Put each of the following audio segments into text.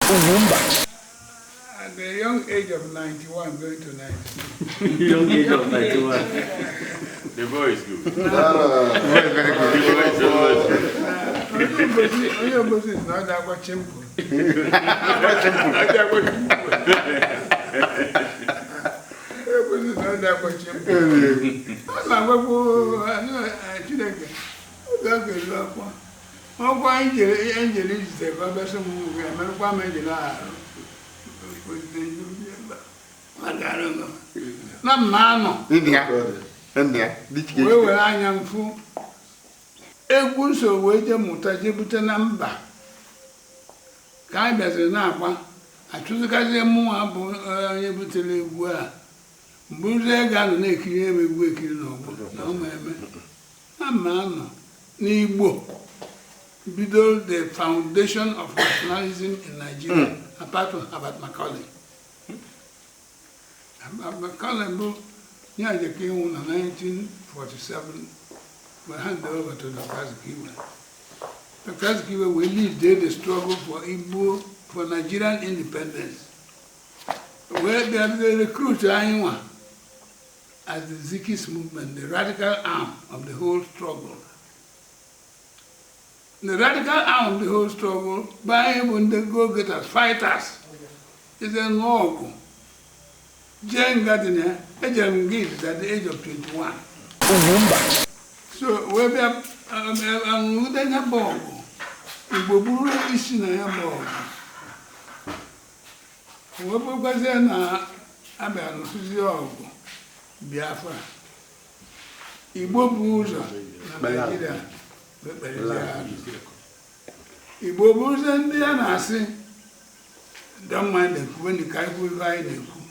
UGWUMBA. At the young age of 91, going to 92. Young age of 91. The boy is good. Very good. Only Mbazulike is not that much simple. Egwu so weje mutaje bute na mba ka anyị bịaziri na-agba achụzikazie mmụọ bụ onye butere egwu a mgbe ego anọ na-ekiri egwu ekiri n'ọgbọ na ụmụ eme na mma anọ n'Igbo bido the foundation of nationalism in Nigeria apart from Herbert Macaulay. Macaulay bụ ya jeke ịnwụ na 1947 were handed over to Dr. Zikiwe. Dr. Zikiwe will lead the struggle for Igbo, for Nigerian independence. Where they recruit anyone as the Zikis movement, the radical arm of the whole struggle. The radical arm of the whole struggle, by when they go get us fighters, is a noble. Jane Gardiner, Ejam Gibbs at the age of 21. UGWUMBA. So we have a bomb. Igbo buru isi na ya bomb. We pụkwazie na abịa n'osisi ọgụ Biafra. Igbo bụ ụzọ na Nigeria Igbo bụ ụzọ ndị a na-asị don't mind the when the kai kwuru anyị na-ekwu.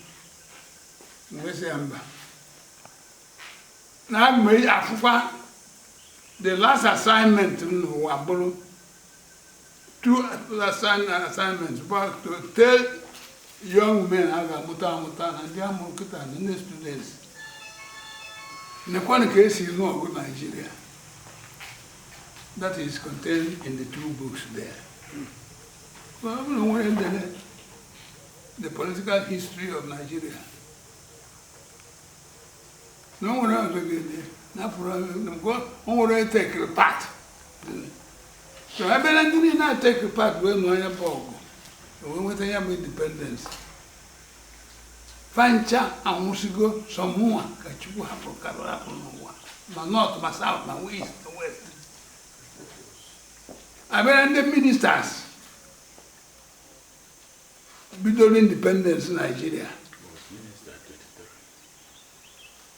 Mwesi ya mba. Na agụme afụkwa the last assignment no abolo two assignments but to tell young men how to muta and their mokita and the students the one case is not good Nigeria that is contained in the two books there. So I don't know the political history of Nigeria. No one else will get there. Not for one take a part. So I did not take a part when we are poor. We went to independence. Fancha and Musigo, some more, Kachu, my north, my south, my east, my west. I better the ministers. Build independence in Nigeria.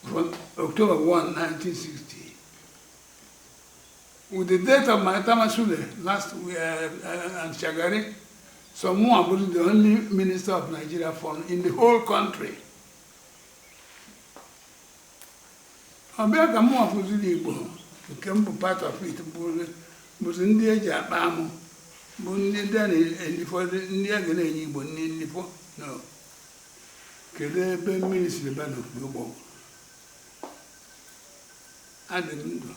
From October 1, 1960. With the death of my Tamasule last week and Shagari, Someone was the only minister of Nigeria in the whole country. America more for the Igbo became part of it, but in the age of Bam, but then before the Igbo, no. Kede be ministry ban of Igbo. I didn't know.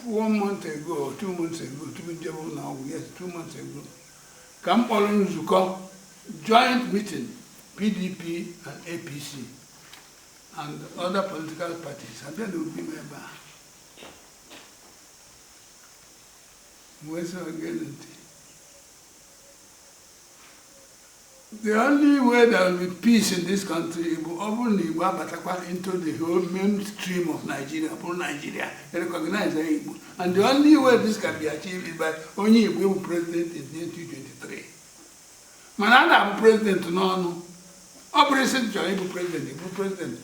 1 month ago, 2 months ago, 2 months ago, Kampolon Zuko joint meeting, PDP and APC and other political parties. I bet they will be member. The only way there will be peace in this country will open Igbo into the whole mainstream of Nigeria, Nigeria, recognize Igbo. And the only way this can be achieved is by only Igbo president in 2023. Manana president no. Operation Igbo president.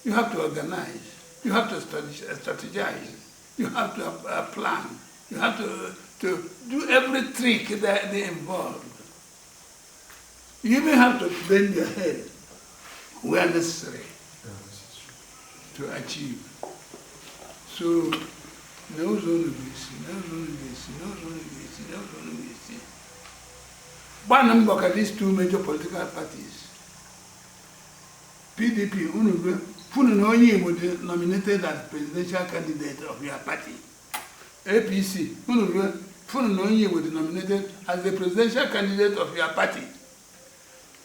You have to organize. You have to strategize. You have to plan. You have to do every trick that they involve. You even have to bend your head where necessary to achieve. So, no zone One number of these two major political parties. PDP, Punu was nominated as presidential candidate of your party. APC, Funo was nominated as the presidential candidate of your party.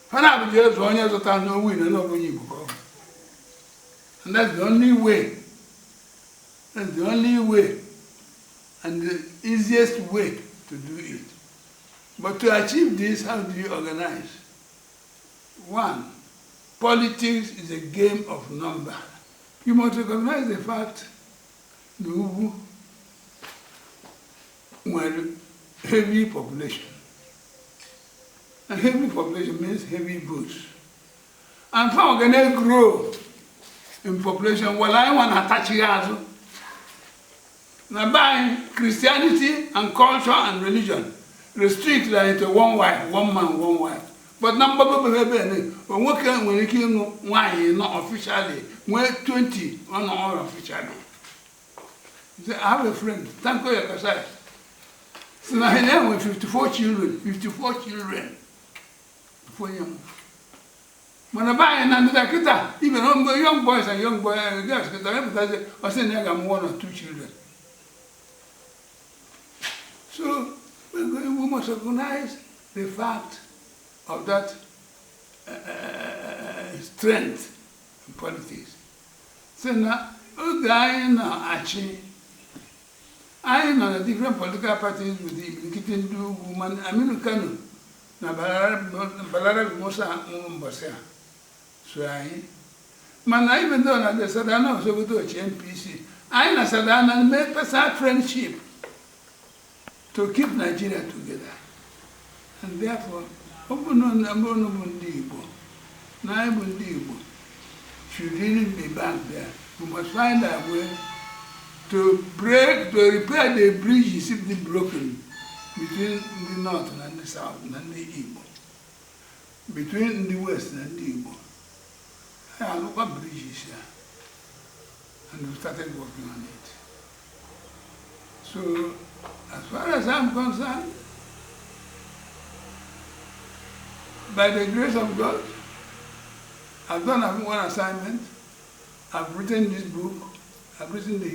When I was just 1 year old, no win, and no win. And that's the only way. That's the only way and the easiest way to do it. But to achieve this, how do you organize? 1, politics is a game of numbers. You must recognize the fact the Ugwu were heavy population. And heavy population means heavy goods. And how can they grow in population? Well, I want to attach it. Now, by Christianity and culture and religion, restrict that into one wife, one man, one wife. But number when we came why not officially, we're 20 not officially. I have a friend, thank you, Yakasai. So now he now with 54 children, 54 children. For young. When I buy another kita, even young boys and young boys and girls, because I say I got 1 or 2 children. So we must recognize the fact of that strength in politics. So now, actually, I know the different political parties with the Kitindu woman, Americano, Balara Mosa, Mbazulike. So I even though I said I know so we do MPC. I know said I made personal friendship to keep Nigeria together. And therefore, should really be back there. We must find a way to repair the bridges if they're broken between the north and the south and the Igbo, between the west and the Igbo. I look at bridges here, and we started working on it. So, as far as I'm concerned, by the grace of God, I've done one assignment. I've written this book. I've written the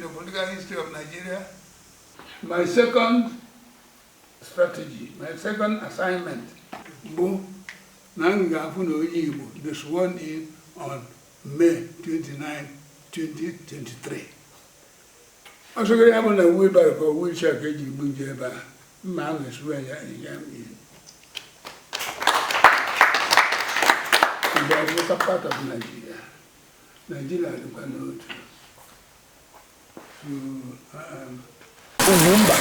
political history of Nigeria. My second strategy, my second assignment, the sworn in on May 29, 2023. Also, I have a wheelbarrow for wheelchair IGBO, man is where I am. That's a part of Nigeria. Nigeria is going to. UGWUMBA.